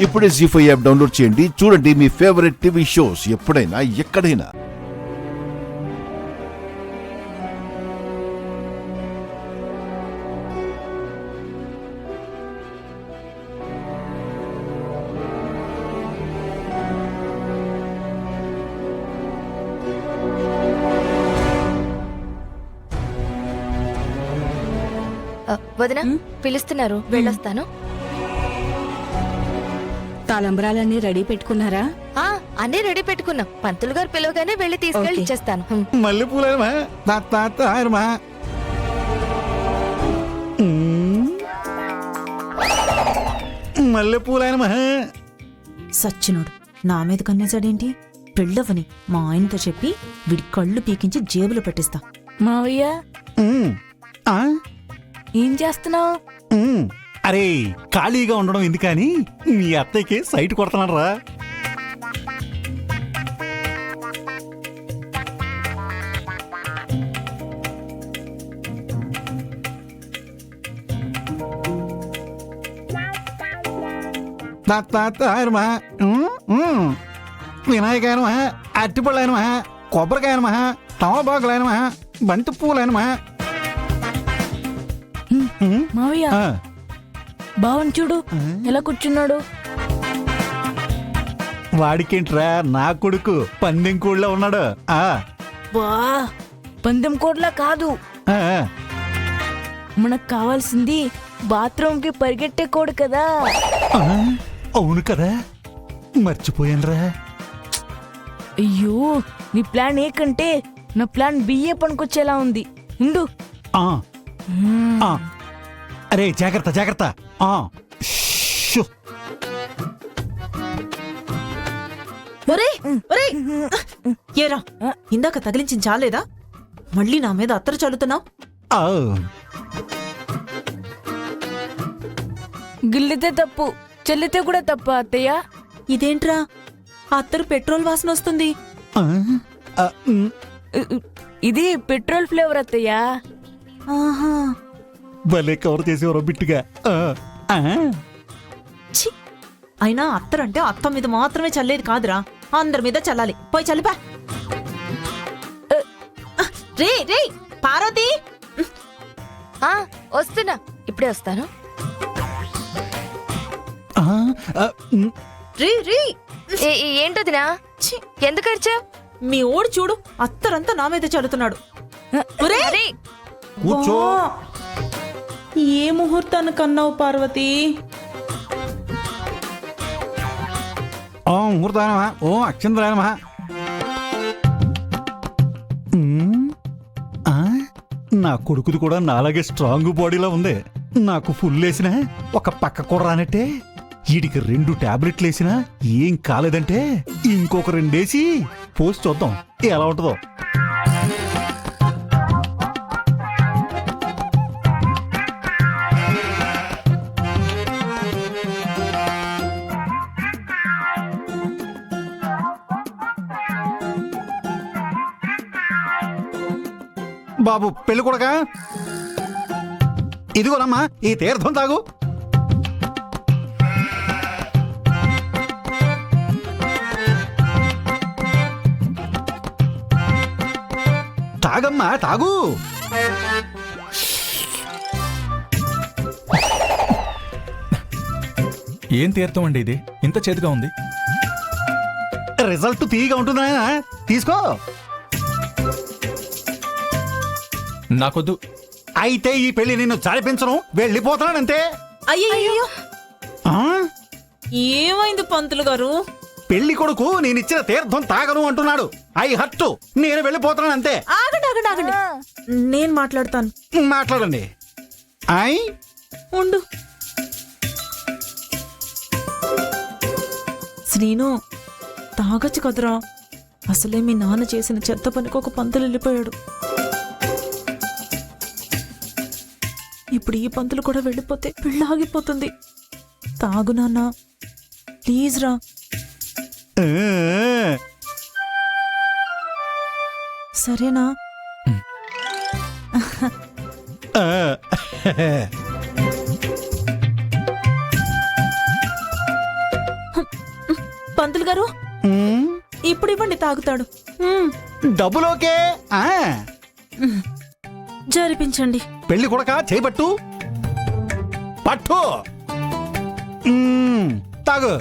ఇప్పుడే జీ5 app download చేయండి. చూడండి మీ ఫేవరెట్ టీవీ షోస్ ఎప్పుడైనా ఎక్కడైనా. వదిన పిలుస్తున్నారు, వెళ్ళొస్తాను. తలంబ్రాలన్నీ రెడీ పెట్టుకున్నారా? అన్నీ రెడీ పెట్టుకున్నాం. పంతులు గారు పిలవగానే వెళ్ళి తీసుకెళ్ళి ఇచ్చేస్తాను. మల్లెపూలైనమా. సచ్చినోడు నా మీద కన్నేసాడేంటి? పెళ్ళవని మా ఆయనతో చెప్పి వీడి కళ్ళు పీకించి జేబులో పెట్టిస్తా. మావయ్య ఏం చేస్తున్నావు? అరే ఖాళీగా ఉండడం ఎందుకని మీ అత్తయ్యకి సైట్ కొడుతున్నాడు రా. వినాయకాయనమా, అట్టిపళ్ళైనమా, కొబ్బరికాయనమా, తమలపాకులైనమా, బంతి పూలైనమా. మావయ్య బావని చూడు ఎలా కూర్చున్నాడు. వాడికేంట్రా నా కొడుకు పందెం కోళ్ళ ఉన్నాడు. వా పందెం కోట్లా కాదు, మనకు కావాల్సింది బాత్రూమ్ కి పరిగెట్టే కోడు కదా. అవును కదా, మర్చిపోయానురా. అయ్యో నీ ప్లాన్ ఏ కంటే నా ప్లాన్ బిఏ పనికొచ్చేలా ఉంది. ఉండు. అరే జాగ్రత్త జాగ్రత్త. ఏరా ఇందాక తగిలించిన చాలేదా? మళ్ళీ నా మీద అత్తరు చల్లుతున్నావు. గిల్లితే తప్పు, చెల్లితే కూడా తప్ప అత్తయ్య. ఇదేంట్రా అత్తరు పెట్రోల్ వాసన వస్తుంది. ఇది పెట్రోల్ ఫ్లేవర్ అత్తయ్య. ఆహా భలే కవర్ చేసేవారు బిట్టుగా. అయినా అత్తరంటే అత్త మీద మాత్రమే చల్లేది కాదురా, అందరి మీద చల్లాలి. పోయి చల్లిపా. రే రే పార్వతి, వస్తున్నా, ఇప్పుడే వస్తాను. రే రే ఏంటదినా, ఎందుకు అరిచావ్? మీ ఓడు చూడు అత్తరంతా నా మీద చల్లుతున్నాడు. కూర్చో. ఏ ముహూర్తాన్ని కన్నావు పార్వతి? ముహూర్తానమా, ఓ అక్షంద్రాయనమా. నా కొడుకుది కూడా నాలాగే స్ట్రాంగ్ బాడీలా ఉంది. నాకు ఫుల్ వేసిన ఒక పక్క కూడా రానట్టే. వీడికి 2 టాబ్లెట్లు వేసినా ఏం కాలేదంటే ఇంకొక 2 వేసి పోస్ట్ చూద్దాం ఎలా ఉంటుందో. బాబు పెళ్లి కొడక, ఇదిగోనమ్మా ఈ తీర్థం తాగు. తాగమ్మా తాగు. ఏం తీర్థం అండి ఇది, ఇంత చేదుగా ఉంది? రిజల్ట్ తీయగా ఉంటుంది నాయనా, తీసుకో. నాకొద్దు. అయితే ఈ పెళ్లి నిన్ను చాలిపించను, వెళ్ళిపోతానంతే. అయ్యో ఏమైంది పంతులు గారు? పెళ్లి కొడుకు నేనిచ్చిన తీర్థం తాగను అంటున్నాడు. ఐ హట్టు, నేను వెళ్ళిపోతాను అంతే. ఆగండి ఆగండి ఆగండి, నేను మాట్లాడతాను. మాట్లాడండి. ఐ ఉండు శ్రీను, తాగొచ్చు కదరా. అసలే మీ నాన్న చేసిన చెత్త పనికి ఒక పంతులు వెళ్ళిపోయాడు. ఇప్పుడు ఈ పంతులు కూడా వెళ్ళిపోతే పెళ్ళి ఆగిపోతుంది. తాగు నాన్న, ప్లీజ్ రా. సరేనా? పంతులు గారు మ్మ్. ఇప్పుడు ఇవ్వండి తాగుతాడు. డబ్బులోకే ఆ, జరిపించండి. పెళ్లి కొడక చేయబట్టు పట్టు మ్మ్. తాగు.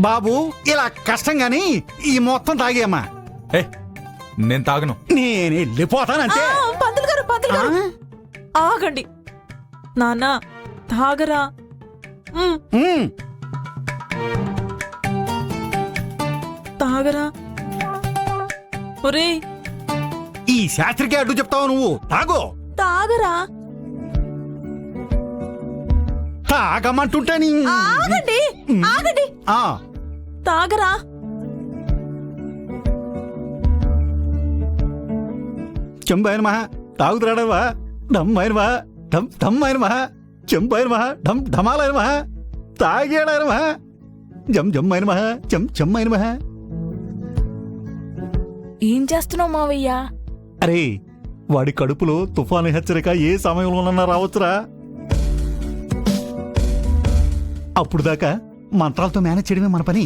బాబు ఇలా కష్టం గాని ఈ మొత్తం తాగేయమ్మా. ఏ నేను తాగను. నేను వెళ్ళిపోతానంతే. పంతులు గారు పంతులు గారు ఆగండి. నాన్న తాగరా. మ్మ్. తాగరా. ఒరే ఈ శాస్త్రికే అడ్డు చెప్తావు నువ్వు. తాగు. తాగరా. తాగమంటుంటే నీ ఆగండి ఆగండి. ఆ, తాగరా. చెంబాయన మహా తాగుతురాడవా. డమ్మాయన మహా డమ్మాయన మహా చెంబాయన మహా ఢమాలైన మహా తాగేడాయన మహా జమ్మైన మహా చెమ్మైన మహా. ఏం చేస్తున్నావు మావయ్య? అరే వాడి కడుపులో తుఫాను హెచ్చరిక ఏ సమయంలోనన్నా రావచ్చురా. అప్పుడు దాకా మంత్రాలతో మేనేజ్ చేయడమే మన పని.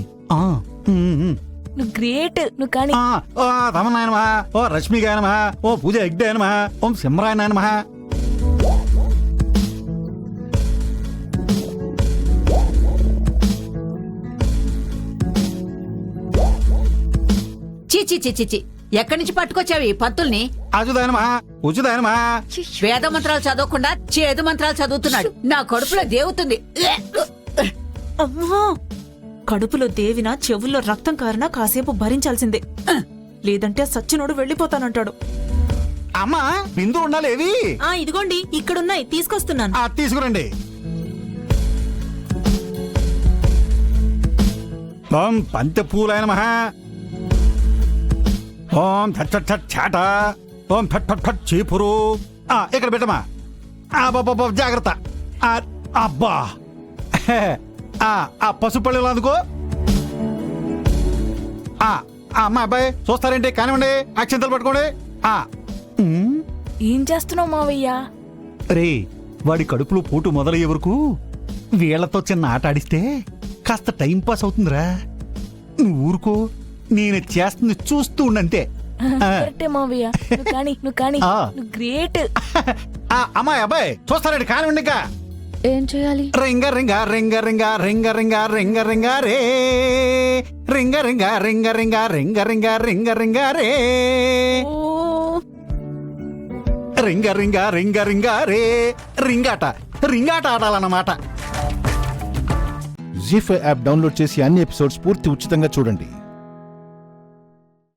నువ్వు గ్రేట్. నువ్వు కానీ ఓ తమన్నాయన మహా, ఓ రశ్మిగాయన మహా, ఓ పూజ యజ్ఞాయన మహా, ఓం సింహరాయన మహా. చీచి చిచి ఎక్కడి నుంచి పట్టుకొచ్చావి ఈ పత్తుల్ని? అజుదాయన మహా ఉచుదాయన మహా. వేద మంత్రాలు చదవకుండా చేదు మంత్రాలు చదువుతున్నాడు. నా కడుపులో దేవుతుంది. అమ్మా కడుపులో దేవినా చెవుల్లో రక్తం కారినా కాసేపు భరించాల్సిందే. లేదంటే సచ్చినోడు వెళ్ళిపోతానంటాడు. అమ్మా బిందు ఉండాలేవి. ఇదిగోండి ఇక్కడున్నాయి తీసుకొస్తున్నాను. తీసుకురండి. ఓం పంచపూలాయన మహా, ఓం ఠట్ ఠట్ ఠట్ ఛాట, ఓం ఫట్ ఫట్ ఫట్ చీపురు. ఇక్కడ పెట్టమా. బాబా జాగ్రత్త. అబ్బా పసుపళ్ళు అందుకో. అమ్మా అబ్బాయి చూస్తారేంటి? కానివ్వండి, అక్షంతలు పట్టుకోండి. ఏం చేస్తున్నావు మావయ్య? రే వాడి కడుపులో పోటు మొదలయ్యే వరకు వీళ్లతో చిన్న ఆట ఆడిస్తే కాస్త టైం పాస్ అవుతుందిరా. నువ్వు ఊరుకో, నేను చేస్తుంది చూస్తూ ఉండంతే. కరెక్టే మావయ్య. నువ్వు కానీ నువ్వు గ్రేట్. అమ్మాయి అబ్బాయి చూస్తారండి, కానివ్వండి. ఇంకా ఏం చేయాలి? రింగ రింగ రింగ రింగ రింగ రింగ రింగ రింగ రే, రింగ రింగ రింగ రింగ రింగ రింగ రింగ రింగ రే, రింగ రింగ రింగ రింగ రే. రింగాట ఆడాలన్నమాట. జీ5 యాప్ డౌన్లోడ్ చేసి అన్ని ఎపిసోడ్స్ పూర్తి ఉచితంగా చూడండి.